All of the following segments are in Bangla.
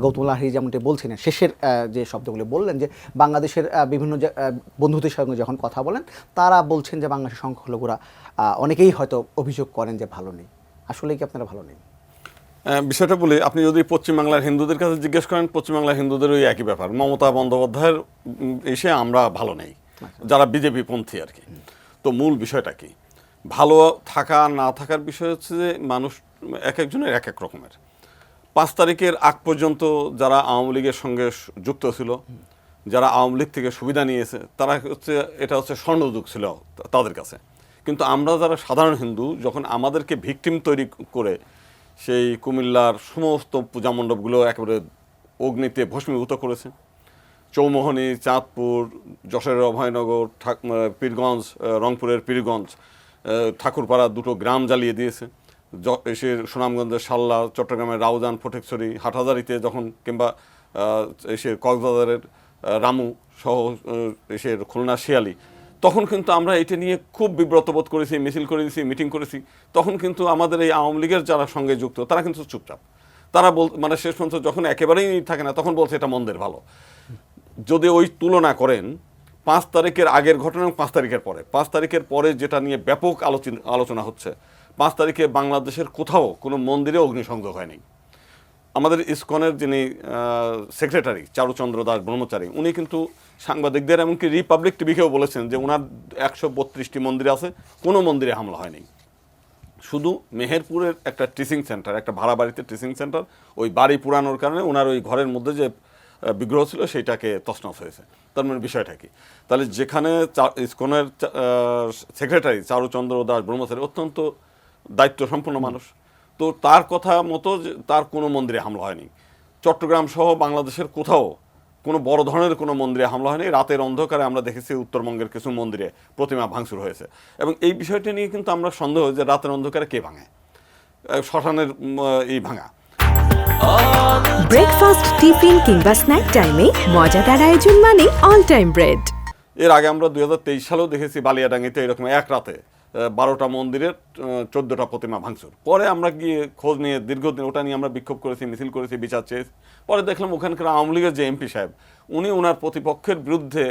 গৌতম লাহিড়ী যেমনটি বলছিলেন, শেষের যে শব্দগুলো বললেন যে বাংলাদেশের বিভিন্ন বন্ধুদের সঙ্গে যখন কথা বলেন তারা বলছেন যে বাংলাদেশের সংখ্যালঘুরা অনেকেই হয়তো অভিযোগ করেন যে ভালো নেই। আসলে কি আপনারা ভালো নেই? বিষয়টা বলি, আপনি যদি পশ্চিমবাংলার হিন্দুদের কাছে জিজ্ঞেস করেন, পশ্চিমবাংলার হিন্দুদের ওই একই ব্যাপার, মমতা বন্দ্যোপাধ্যায়ের এসে আমরা ভালো নেই, যারা বিজেপি পন্থী আর কি। তো মূল বিষয়টা কি, ভালো থাকা না থাকার বিষয় হচ্ছে যে মানুষ এক একজনের এক এক রকমের। 5 তারিখের আগ পর্যন্ত যারা আওয়ামী লীগের সঙ্গে যুক্ত ছিল, যারা আওয়ামী লীগ থেকে সুবিধা নিয়েছে, তারা হচ্ছে এটা হচ্ছে স্বর্ণযুগ ছিল তাদের কাছে। কিন্তু আমরা যারা সাধারণ হিন্দু, যখন আমাদেরকে ভিকটিম তৈরি করে সেই কুমিল্লার সমস্ত পূজা মণ্ডপগুলো একেবারে অগ্নিতে ভস্মীভূত করেছে, চৌমোহনী, চাঁদপুর, যশোরের অভয়নগর, পীরগঞ্জ, রংপুরের পীরগঞ্জ, ঠাকুরপাড়া 2টো গ্রাম জ্বালিয়ে দিয়েছে, এসে সুনামগঞ্জের শাল্লা, চট্টগ্রামের রাউজান, ফটিকছড়ি, হাটহাজারিতে যখন, কিংবা এসে কক্সবাজারের রামু সহ এসে খুলনা শিয়ালি, তখন কিন্তু আমরা এটা নিয়ে খুব বিব্রত বোধ করেছি, মিছিল করেছি, মিটিং করেছি। তখন কিন্তু আমাদের এই আওয়ামী লীগের যারা সঙ্গে যুক্ত তারা কিন্তু চুপচাপ, তারা মানে শেষ পর্যন্ত যখন একেবারেই থাকে না তখন বলছে এটা মন্দের ভালো। যদি ওই তুলনা করেন 5 তারিখের আগের ঘটনা এবং 5 তারিখের পরে, 5 তারিখের পরে যেটা নিয়ে ব্যাপক আলোচনা হচ্ছে, 5 তারিখে বাংলাদেশের কোথাও কোনো মন্দিরে অগ্নিসংযোগ হয়নি। আমাদের ইসকনের যিনি সেক্রেটারি চারুচন্দ্র দাস ব্রহ্মচারী, উনি কিন্তু সাংবাদিকদের, এমনকি রিপাবলিক টিভিকেও বলেছেন যে ওনার 132টি মন্দির আছে, কোনো মন্দিরে হামলা হয়নি। শুধু মেহেরপুরের একটা টিচিং সেন্টার, একটা ভাড়া বাড়িতে টিচিং সেন্টার, ওই বাড়ি পুরানোর কারণে ওনার ওই ঘরের মধ্যে যে বিগ্রহ ছিল সেইটাকে তছনছ হয়েছে। তার মানে বিষয়টা কি, তাহলে যেখানে ইসকনের সেক্রেটারি চারুচন্দ্র দাস ব্রহ্মচারী অত্যন্ত দায়িত্ব সম্পন্ন মানুষ, তো তার কথা মতো তার কোনো মন্দিরে হামলা হয়নি। চট্টগ্রাম সহ বাংলাদেশের কোথাও কোনো বড় ধরনের কোনো মন্দিরে হামলা হয়নি। রাতের অন্ধকারে আমরা দেখেছি উত্তরবঙ্গের কিছু মন্দিরে প্রতিমা ভাঙচুর হয়েছে, এবং এই বিষয়টি নিয়ে কিন্তু আমরা সন্দেহ যে রাতের অন্ধকারে কে ভাঙে, শ্মশানের এই ভাঙা। ব্রেকফাস্ট, টিফিন কিংবা স্ন্যাক টাইমে মজাদার আয়োজন মানে অল টাইম ব্রেড। এর আগে আমরা 2023 সালেও দেখেছি বালিয়াডাঙ্গিতে এরকম এক রাতে 12টা মন্দিরের 14টা প্রতিমা ভাঙচুর। পরে আমরা গিয়ে খোঁজ নিয়ে দীর্ঘদিন ওটা নিয়ে আমরা বিক্ষোভ করেছি, মিছিল করেছি, বিচার চেয়েছি। পরে দেখলাম ওখানকার আওয়ামী লীগের যে এমপি সাহেব, উনি ওনার প্রতিপক্ষের বিরুদ্ধে,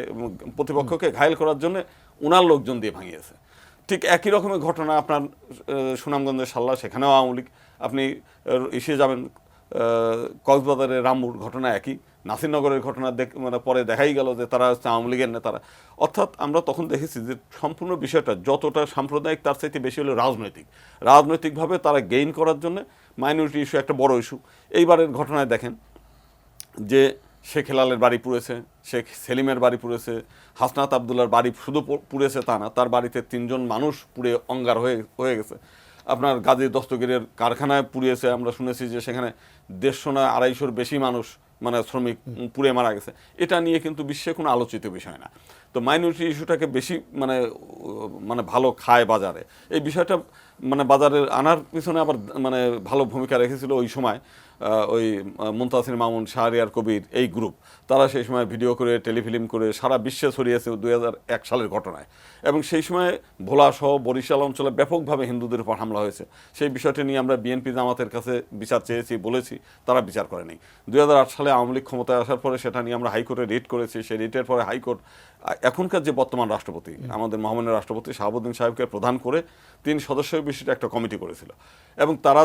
প্রতিপক্ষকে ঘায়েল করার জন্য ওনার লোকজন দিয়ে ভাঙিয়েছে। ঠিক একই রকমের ঘটনা আপনার সুনামগঞ্জের শাল্লা, সেখানেও আওয়ামী লীগ। আপনি এসে যাবেন কক্সবাজারের রামুর ঘটনা একই, নাসিরনগরের ঘটনা মানে পরে দেখাই গেল যে তারা হচ্ছে আওয়ামী লীগের নেতারা। অর্থাৎ আমরা তখন দেখেছি যে সম্পূর্ণ বিষয়টা যতটা সাম্প্রদায়িক তার চাইতে বেশি হলো রাজনৈতিকভাবে তারা গেইন করার জন্য মাইনরিটি ইস্যু একটা বড় ইস্যু। এইবারের ঘটনায় দেখেন যে শেখ হেলালের বাড়ি পুড়েছে, শেখ সেলিমের বাড়ি পুড়েছে, হাসনাত আবদুল্লার বাড়ি শুধু পুড়েছে তা না, তার বাড়িতে 3 জন মানুষ পুড়ে অঙ্গার হয়ে গেছে। আপনার গাজী দস্তগীরের কারখানায় পুড়িয়েছে, আমরা শুনেছি যে সেখানে 150 না 250-র বেশি মানুষ মানে শ্রমিক পুড়ে মারা গেছে। এটা নিয়ে কিন্তু বিশ্বে কোনো আলোচিত বিষয় না। তো মাইনরিটি ইস্যুটাকে বেশি মানে ভালো খায় বাজারে, এই বিষয়টা মানে বাজারে আনার পিছনে আবার মানে ভালো ভূমিকা রেখেছিল ওই সময় ওই মুনতাসির মামুন, শাহরিয়ার কবির এই গ্রুপ। তারা সেই সময় ভিডিও করে, টেলিফিল্ম করে সারা বিশ্বে ছড়িয়েছে 2001 সালের ঘটনায়। এবং সেই সময় ভোলা সহ বরিশাল অঞ্চলে ব্যাপকভাবে হিন্দুদের উপর হামলা হয়েছে। সেই বিষয়টি নিয়ে আমরা বিএনপি জামাতের কাছে বিচার চেয়েছি, বলেছি, তারা বিচার করেনি। 2008 সালে আওয়ামী লীগ ক্ষমতায় আসার পরে সেটা নিয়ে আমরা হাইকোর্টে রিট করেছি। সেই রিটের পরে হাইকোর্ট এখনকার যে বর্তমান রাষ্ট্রপতি, আমাদের মহামান্য রাষ্ট্রপতি শাহাবুদ্দিন সাহেবকে প্রধান করে 3 সদস্য বিশিষ্ট একটা কমিটি করেছিল, এবং তারা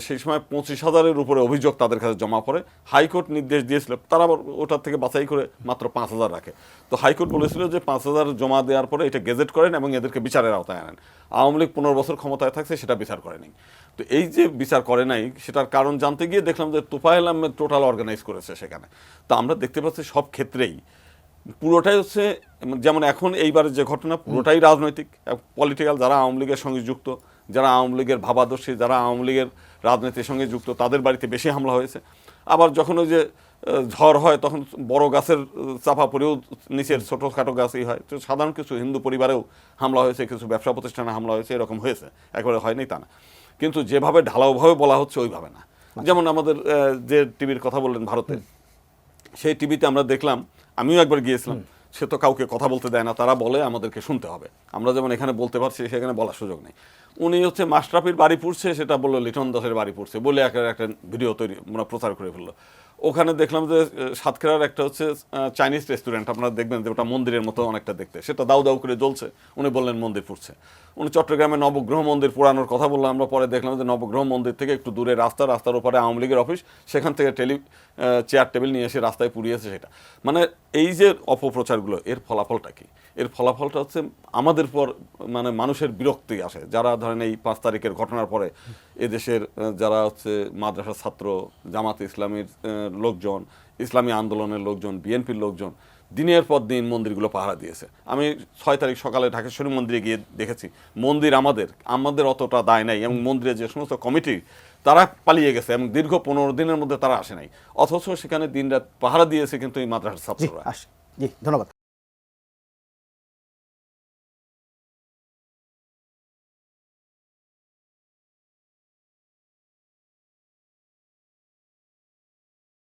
সেই সময় 25,000-এর উপরে অভিযোগ তাদের কাছে জমা পড়ে। হাইকোর্ট নির্দেশ দিয়েছিল, তারা ওটার থেকে বাছাই করে মাত্র 5,000 রাখে। তো হাইকোর্ট বলেছিল যে 5,000 জমা দেওয়ার পরে এটা গেজেট করেন এবং এদেরকে বিচারের আওতায় আনেন। আওয়ামী লীগ 15 বছর ক্ষমতায় থাকছে, সেটা বিচার করেনি। তো এই যে বিচার করে নাই, সেটার কারণ জানতে গিয়ে দেখলাম যে তোফায়েল আহমেদ টোটাল অর্গানাইজ করেছে সেখানে। তো আমরা দেখতে পাচ্ছি সব ক্ষেত্রেই পুরোটাই হচ্ছে, যেমন এখন এইবারের যে ঘটনা পুরোটাই রাজনৈতিক, পলিটিক্যাল। যারা আওয়ামী লীগের সঙ্গে যুক্ত, যারা আওয়ামী লীগের ভাবাদর্শী, যারা আওয়ামী লীগের রাজনীতির সঙ্গে যুক্ত, তাদের বাড়িতে বেশি হামলা হয়েছে। আবার যখন ওই যে ঝড় হয় তখন বড় গাছের চাপা পড়েও নিচের ছোটোখাটো গাছই হয়। তো সাধারণ কিছু হিন্দু পরিবারেও হামলা হয়েছে, কিছু ব্যবসা প্রতিষ্ঠানে হামলা হয়েছে, এরকম হয়েছে, একেবারে হয়নি তা না। কিন্তু যেভাবে ঢালাওভাবে বলা হচ্ছে ওইভাবে না। যেমন আমাদের যে টিভির কথা বললেন ভারতে, সেই টিভিতে আমরা দেখলাম, আমিও একবার গিয়েছিলাম, সে তো কাউকে কথা বলতে দেয় না, তারা বলে আমাদেরকে শুনতে হবে। আমরা যেমন এখানে বলতে পারছি, সেখানে বলার সুযোগ নেই। উনি হচ্ছে মাশরাফির বাড়ি পুড়ছে, সেটা বললো লিটন দাসের বাড়ি পুড়ছে বলে একটা ভিডিও তৈরি মানে প্রচার করে ফেললো। ওখানে দেখলাম যে সাতক্ষীরার একটা হচ্ছে চাইনিজ রেস্টুরেন্ট, আপনারা দেখবেন যে ওটা মন্দিরের মতো অনেকটা দেখতে, সেটা দাউ দাউ করে জ্বলছে, উনি বললেন মন্দির পুড়ছে। উনি চট্টগ্রামে নবগ্রহ মন্দির পোড়ানোর কথা বললাম, আমরা পরে দেখলাম যে নবগ্রহ মন্দির থেকে একটু দূরে রাস্তার উপরে আওয়ামী লীগের অফিস, সেখান থেকে চেয়ার টেবিল নিয়ে এসে রাস্তায় পুড়িয়েছে সেটা। মানে এই যে অপপ্রচারগুলো, এর ফলাফলটা কি? এর ফলাফলটা হচ্ছে আমাদের পর মানে মানুষের বিরক্তি আসে, যারা ধরেন এই 5 তারিখের ঘটনার পরে এদেশের যারা হচ্ছে মাদ্রাসার ছাত্র, জামাতে ইসলামীর লোকজন, ইসলামী আন্দোলনের লোকজন, বিএনপির লোকজন দিনের পর দিন মন্দিরগুলো পাহারা দিয়েছে। আমি 6 তারিখ সকালে ঢাকেশ্বরী মন্দিরে গিয়ে দেখেছি মন্দির আমাদের অতটা দায় নাই, এবং মন্দিরে যে সমস্ত কমিটি তারা পালিয়ে গেছে এবং দীর্ঘ 15 দিনের মধ্যে তারা আসে নাই, অথচ সেখানে দিনরাত পাহারা দিয়েছে কিন্তু এই মাদ্রাসার জি ছাত্ররা। জি ধন্যবাদ।